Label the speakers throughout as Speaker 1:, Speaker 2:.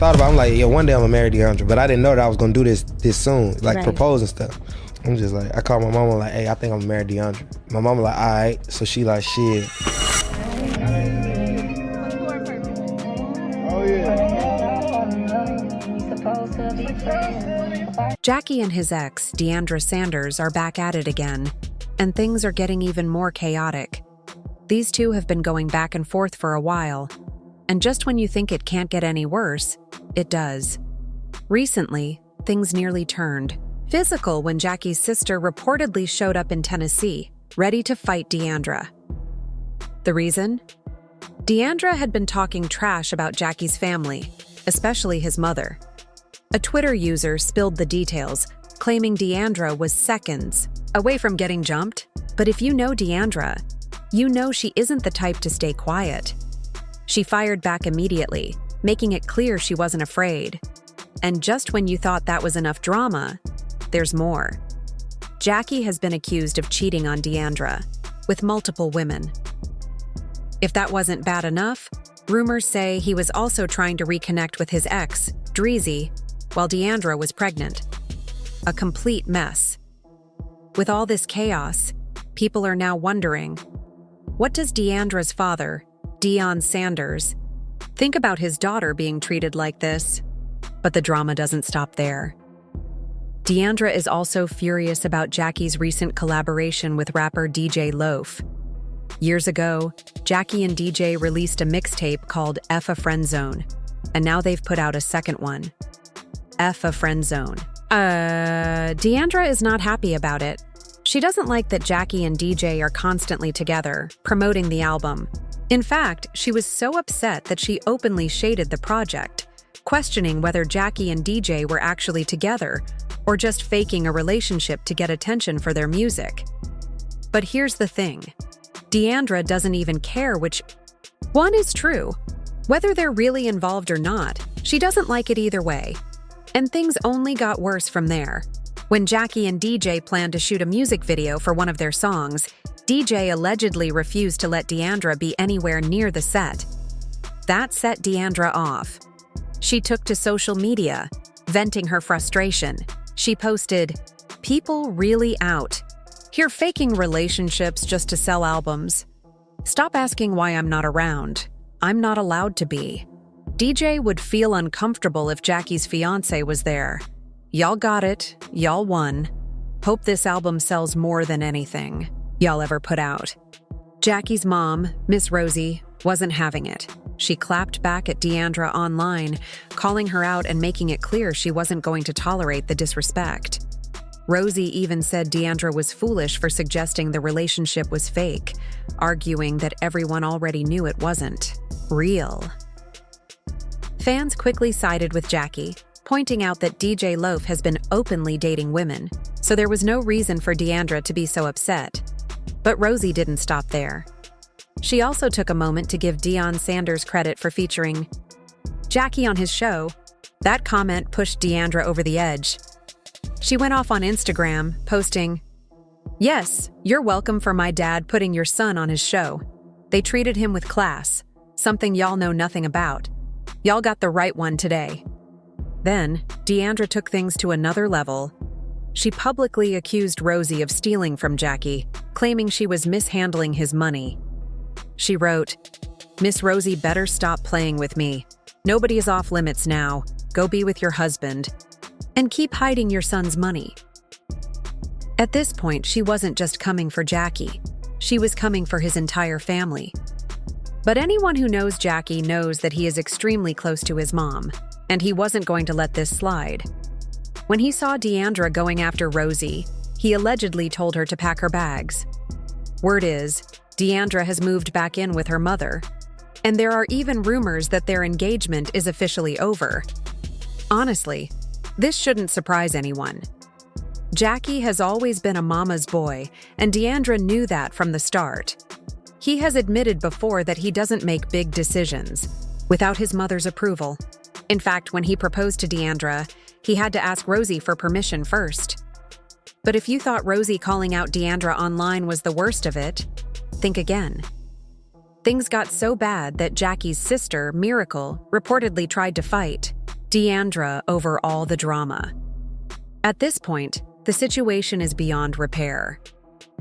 Speaker 1: thought about it. I'm like, yo, one day I'm gonna marry Deiondra, but I didn't know that I was gonna do this soon, like
Speaker 2: right.
Speaker 1: propose and stuff. I'm just like, I called my mama like, hey, I think I'm gonna marry Deiondra. My mama like, all right. So she like, shit.
Speaker 3: Oh yeah.
Speaker 4: Jackie and his ex, Deiondra Sanders, are back at it again, and things are getting even more chaotic. These two have been going back and forth for a while, and just when you think it can't get any worse, it does. Recently, things nearly turned physical when Jackie's sister reportedly showed up in Tennessee, ready to fight Deiondra. The reason? Deiondra had been talking trash about Jackie's family, especially his mother. A Twitter user spilled the details, claiming Deiondra was seconds away from getting jumped. But if you know Deiondra, you know she isn't the type to stay quiet. She fired back immediately, making it clear she wasn't afraid. And just when you thought that was enough drama, there's more. Jackie has been accused of cheating on Deiondra with multiple women. If that wasn't bad enough, rumors say he was also trying to reconnect with his ex, Dreezy, while Deiondra was pregnant. A complete mess. With all this chaos, people are now wondering, what does Deiondra's father, Deion Sanders, think about his daughter being treated like this? But the drama doesn't stop there. Deiondra is also furious about Jackie's recent collaboration with rapper DJ Loaf. Years ago, Jackie and DJ released a mixtape called F a Friend Zone, and now they've put out a second one, F a Friend Zone. Deiondra is not happy about it. She doesn't like that Jackie and DJ are constantly together, promoting the album. In fact, she was so upset that she openly shaded the project, questioning whether Jackie and DJ were actually together or just faking a relationship to get attention for their music. But here's the thing. Deiondra doesn't even care which one is true. Whether they're really involved or not, she doesn't like it either way. And things only got worse from there. When Jackie and DJ planned to shoot a music video for one of their songs, DJ allegedly refused to let Deiondra be anywhere near the set. That set Deiondra off. She took to social media, venting her frustration. She posted, "People really out. Here faking relationships just to sell albums. Stop asking why I'm not around. I'm not allowed to be. DJ would feel uncomfortable if Jackie's fiancé was there. Y'all got it. Y'all won. Hope this album sells more than anything y'all ever put out." Jackie's mom, Miss Rosie, wasn't having it. She clapped back at Deiondra online, calling her out and making it clear she wasn't going to tolerate the disrespect. Rosie even said Deiondra was foolish for suggesting the relationship was fake, arguing that everyone already knew it wasn't real. Fans quickly sided with Jackie, pointing out that DJ Loaf has been openly dating women, so there was no reason for Deiondra to be so upset. But Rosie didn't stop there. She also took a moment to give Deion Sanders credit for featuring Jackie on his show. That comment pushed Deiondra over the edge. She went off on Instagram, posting, "Yes, you're welcome for my dad putting your son on his show. They treated him with class, something y'all know nothing about. Y'all got the right one today." Then, Deiondra took things to another level. She publicly accused Rosie of stealing from Jackie, claiming she was mishandling his money. She wrote, "Miss Rosie better stop playing with me. Nobody is off limits now. Go be with your husband. And keep hiding your son's money." At this point, she wasn't just coming for Jackie. She was coming for his entire family. But anyone who knows Jackie knows that he is extremely close to his mom, and he wasn't going to let this slide. When he saw Deiondra going after Rosie, he allegedly told her to pack her bags. Word is, Deiondra has moved back in with her mother, and there are even rumors that their engagement is officially over. Honestly, this shouldn't surprise anyone. Jackie has always been a mama's boy, and Deiondra knew that from the start. He has admitted before that he doesn't make big decisions without his mother's approval. In fact, when he proposed to Deiondra, he had to ask Rosie for permission first. But if you thought Rosie calling out Deiondra online was the worst of it, think again. Things got so bad that Jackie's sister, Miracle, reportedly tried to fight. Deiondra over all the drama. At this point, the situation is beyond repair.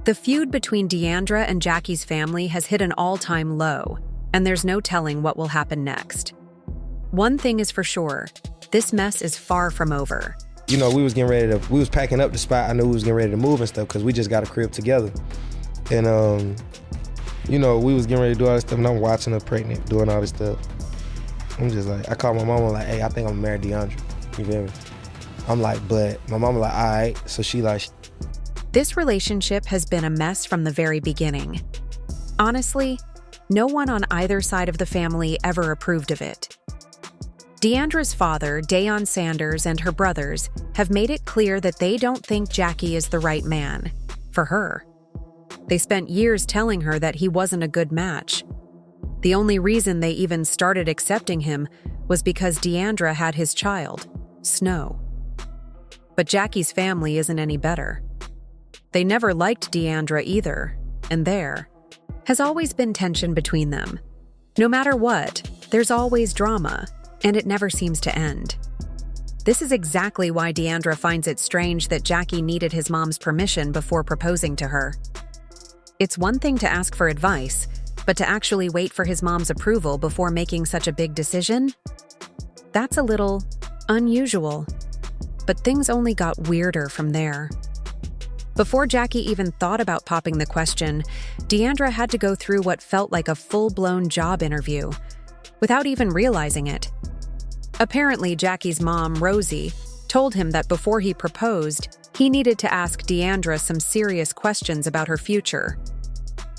Speaker 4: The feud between Deiondra and Jacquees' family has hit an all-time low, and there's no telling what will happen next. One thing is for sure, this mess is far from over.
Speaker 1: We was packing up the spot. I knew we was getting ready to move and stuff because we just got a crib together. And, we was getting ready to do all this stuff, and I'm watching her pregnant, doing all this stuff. I'm just like, I called my mama like, hey, I think I'm gonna marry Deiondra. You feel me? I'm like, but my mama like, all right. So she like...
Speaker 4: This relationship has been a mess from the very beginning. Honestly, no one on either side of the family ever approved of it. Deiondra's father, Deion Sanders, and her brothers have made it clear that they don't think Jacquee is the right man for her. They spent years telling her that he wasn't a good match. The only reason they even started accepting him was because Deiondra had his child, Snow. But Jacquees' family isn't any better. They never liked Deiondra either, and there has always been tension between them. No matter what, there's always drama, and it never seems to end. This is exactly why Deiondra finds it strange that Jacquee needed his mom's permission before proposing to her. It's one thing to ask for advice, but to actually wait for his mom's approval before making such a big decision? That's a little unusual. But things only got weirder from there. Before Jacquee even thought about popping the question, Deiondra had to go through what felt like a full-blown job interview, without even realizing it. Apparently, Jacquees' mom, Rosie, told him that before he proposed, he needed to ask Deiondra some serious questions about her future.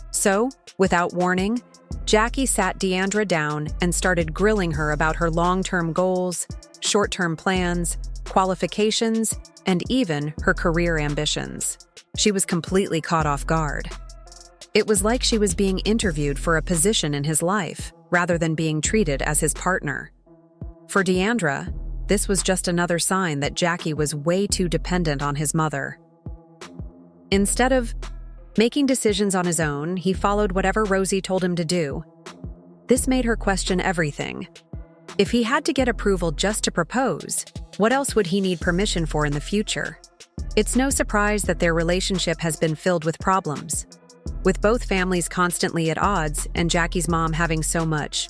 Speaker 4: So, without warning, Jacquee sat Deiondra down and started grilling her about her long-term goals, short-term plans, qualifications, and even her career ambitions. She was completely caught off guard. It was like she was being interviewed for a position in his life, rather than being treated as his partner. For Deiondra, this was just another sign that Jacquee was way too dependent on his mother. Instead of making decisions on his own, he followed whatever Rosie told him to do. This made her question everything. If he had to get approval just to propose, what else would he need permission for in the future? It's no surprise that their relationship has been filled with problems, with both families constantly at odds and Jacquees' mom having so much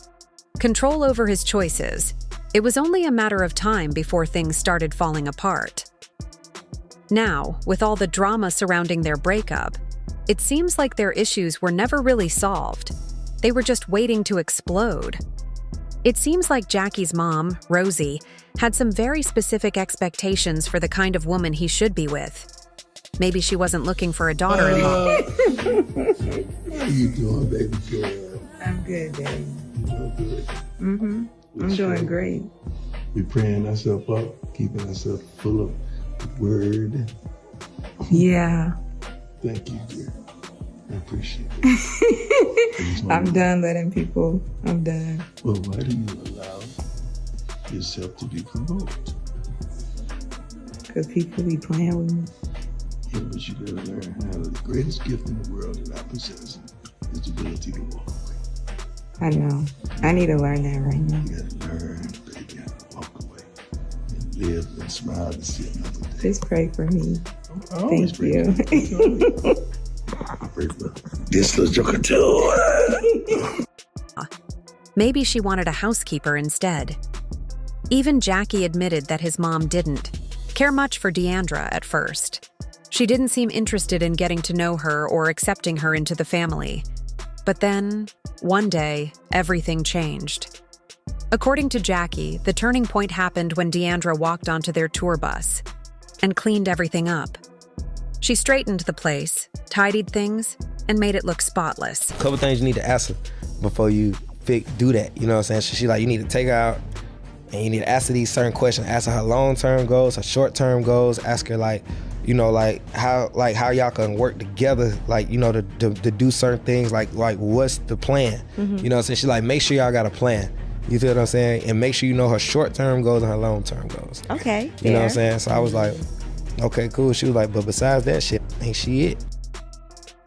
Speaker 4: control over his choices. It was only a matter of time before things started falling apart. Now, with all the drama surrounding their breakup, it seems like their issues were never really solved. They were just waiting to explode. It seems like Jacquees' mom, Rosie, had some very specific expectations for the kind of woman he should be with. Maybe she wasn't looking for a daughter-in-law.
Speaker 2: How you doing, baby girl?
Speaker 3: I'm good, Daddy.
Speaker 2: You doing good?
Speaker 3: Mm-hmm. I'm doing great.
Speaker 2: We praying ourselves up, keeping ourselves full of the word.
Speaker 3: Yeah.
Speaker 2: Thank you, dear. I appreciate it.
Speaker 3: I'm done letting people. I'm done.
Speaker 2: Well, why do you allow yourself to be provoked?
Speaker 3: Because people be playing with me.
Speaker 2: Yeah, but you gotta learn how the greatest gift in the world that I possess is the ability to walk away.
Speaker 3: I know. I need to learn that right now.
Speaker 2: You gotta learn, baby, how to walk away and live and smile and see another day.
Speaker 3: Just pray for me.
Speaker 2: I always
Speaker 3: Thank
Speaker 2: pray
Speaker 3: you.
Speaker 2: for you. I pray for this little joker too.
Speaker 4: Maybe she wanted a housekeeper instead. Even Jacquee admitted that his mom didn't care much for Deiondra at first. She didn't seem interested in getting to know her or accepting her into the family. But then, one day, everything changed. According to Jacquee, the turning point happened when Deiondra walked onto their tour bus and cleaned everything up. She straightened the place, tidied things, and made it look spotless.
Speaker 1: A couple things you need to ask her before you do that, you know what I'm saying? So she like, you need to take her out and you need to ask her these certain questions. Ask her long-term goals, her short-term goals. Ask her like, you know, how y'all can work together, like, you know, to do certain things, like what's the plan? Mm-hmm. You know what I'm saying? She like, make sure y'all got a plan. You feel what I'm saying? And make sure you know her short-term goals and her long-term goals.
Speaker 3: Okay.
Speaker 1: You know what I'm saying? So I was like, okay, cool. She was like, but besides that shit, ain't she it?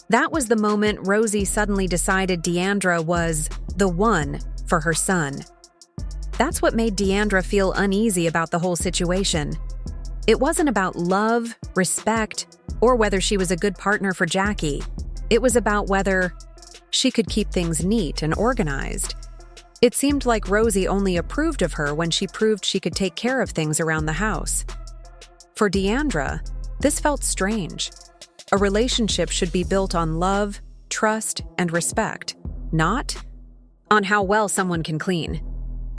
Speaker 4: That was the moment Rosie suddenly decided Deiondra was the one for her son. That's what made Deiondra feel uneasy about the whole situation. It wasn't about love, respect, or whether she was a good partner for Jacquie. It was about whether she could keep things neat and organized. It seemed like Rosie only approved of her when she proved she could take care of things around the house. For Deiondra, this felt strange. A relationship should be built on love, trust, and respect, not on how well someone can clean.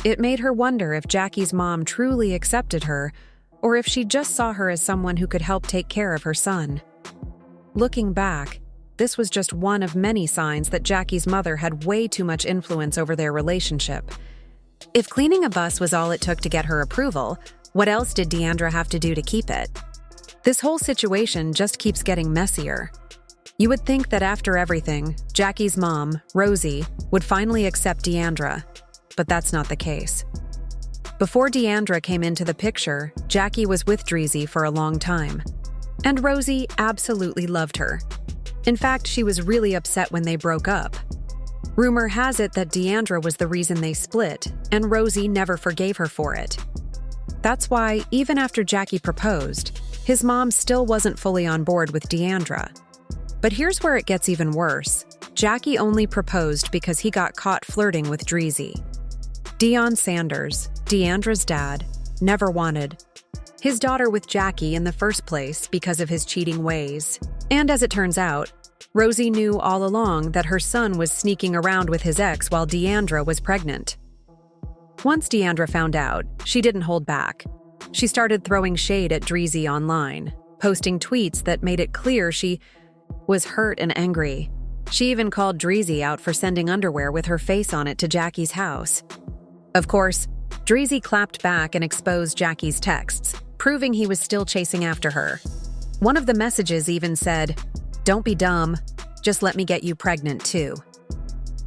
Speaker 4: It made her wonder if Jacquie's mom truly accepted her, or if she just saw her as someone who could help take care of her son. Looking back, this was just one of many signs that Jacquie's mother had way too much influence over their relationship. If cleaning a bus was all it took to get her approval, what else did Deiondra have to do to keep it? This whole situation just keeps getting messier. You would think that after everything, Jacquie's mom, Rosie, would finally accept Deiondra, but that's not the case. Before Deiondra came into the picture, Jacquie was with Dreezy for a long time. And Rosie absolutely loved her. In fact, she was really upset when they broke up. Rumor has it that Deiondra was the reason they split, and Rosie never forgave her for it. That's why, even after Jacquie proposed, his mom still wasn't fully on board with Deiondra. But here's where it gets even worse. Jacquie only proposed because he got caught flirting with Dreezy. Deion Sanders, Deiondra's dad, never wanted his daughter with Jacquie in the first place because of his cheating ways. And as it turns out, Rosie knew all along that her son was sneaking around with his ex while Deiondra was pregnant. Once Deiondra found out, she didn't hold back. She started throwing shade at Dreezy online, posting tweets that made it clear she was hurt and angry. She even called Dreezy out for sending underwear with her face on it to Jacquie's house. Of course, Dreezy clapped back and exposed Jacquie's texts, proving he was still chasing after her. One of the messages even said, "Don't be dumb, just let me get you pregnant too."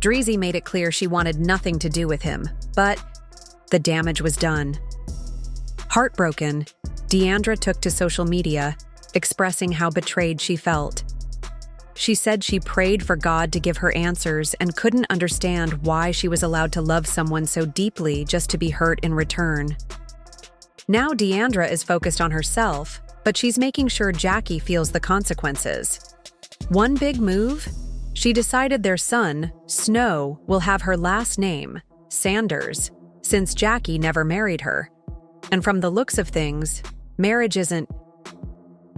Speaker 4: Dreezy made it clear she wanted nothing to do with him, but the damage was done. Heartbroken, Deiondra took to social media, expressing how betrayed she felt. She said she prayed for God to give her answers and couldn't understand why she was allowed to love someone so deeply just to be hurt in return. Now Deiondra is focused on herself, but she's making sure Jacquie feels the consequences. One big move? She decided their son, Snow, will have her last name, Sanders, since Jacquie never married her. And from the looks of things, marriage isn't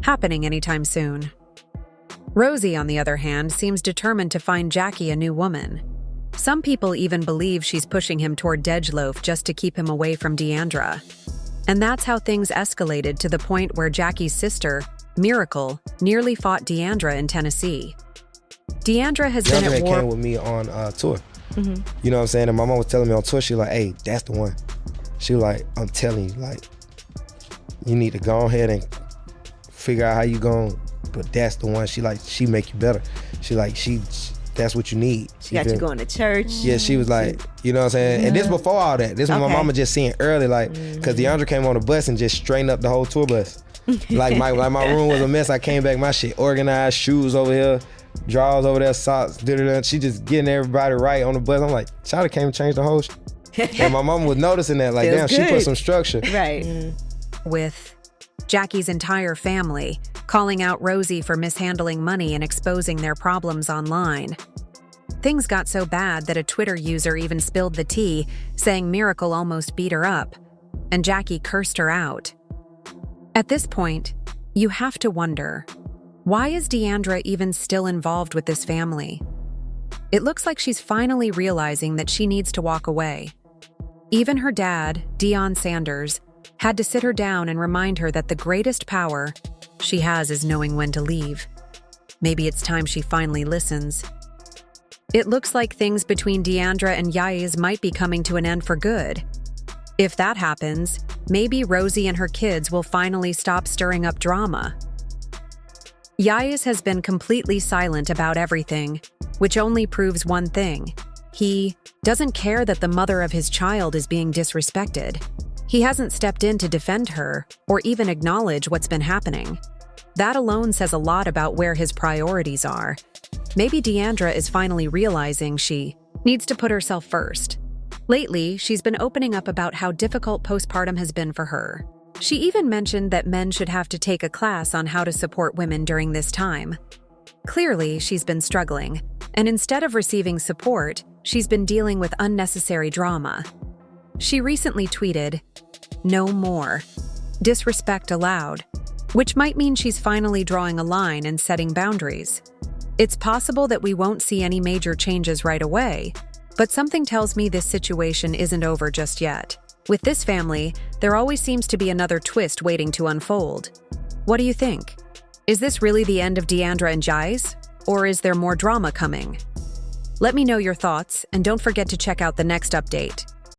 Speaker 4: happening anytime soon. Rosie, on the other hand, seems determined to find Jacquie a new woman. Some people even believe she's pushing him toward Degeloaf just to keep him away from Deiondra. And that's how things escalated to the point where Jacquie's sister, Miracle, nearly fought Deiondra in Tennessee. Deiondra has been at war.
Speaker 1: Came with me on tour. Mm-hmm. You know what I'm saying? And my mom was telling me on tour, she was like, "Hey, that's the one." She was like, "I'm telling you, like, you need to go ahead and figure out how you going, but that's the one." She make you better. That's what you need.
Speaker 5: She got you going to church.
Speaker 1: Yeah, she was like, you know what I'm saying? Yeah. And this before all that. This was my mama just seeing early, like, because Deiondra came on the bus and just straightened up the whole tour bus. like my room was a mess. I came back, my shit organized, shoes over here, drawers over there, socks, She just getting everybody right on the bus. I'm like, Chada came and changed the whole And my mama was noticing that, like, damn, she put some structure.
Speaker 5: Right.
Speaker 4: With Jackie's entire family calling out Rosie for mishandling money and exposing their problems online. Things got so bad that a Twitter user even spilled the tea, saying Miracle almost beat her up, and Jacquie cursed her out. At this point, you have to wonder, why is Deiondra even still involved with this family? It looks like she's finally realizing that she needs to walk away. Even her dad, Deion Sanders, had to sit her down and remind her that the greatest power she has is knowing when to leave. Maybe it's time she finally listens. It looks like things between Deiondra and Jacquees might be coming to an end for good. If that happens, maybe Rosie and her kids will finally stop stirring up drama. Jacquees has been completely silent about everything, which only proves one thing. He doesn't care that the mother of his child is being disrespected. He hasn't stepped in to defend her or even acknowledge what's been happening. That alone says a lot about where his priorities are. Maybe Deiondra is finally realizing she needs to put herself first. Lately, she's been opening up about how difficult postpartum has been for her. She even mentioned that men should have to take a class on how to support women during this time. Clearly, she's been struggling, and instead of receiving support, she's been dealing with unnecessary drama. She recently tweeted, "No more. Disrespect allowed," which might mean she's finally drawing a line and setting boundaries. It's possible that we won't see any major changes right away, but something tells me this situation isn't over just yet. With this family, there always seems to be another twist waiting to unfold. What do you think? Is this really the end of Deiondra and Jacquees, or is there more drama coming? Let me know your thoughts, and don't forget to check out the next update.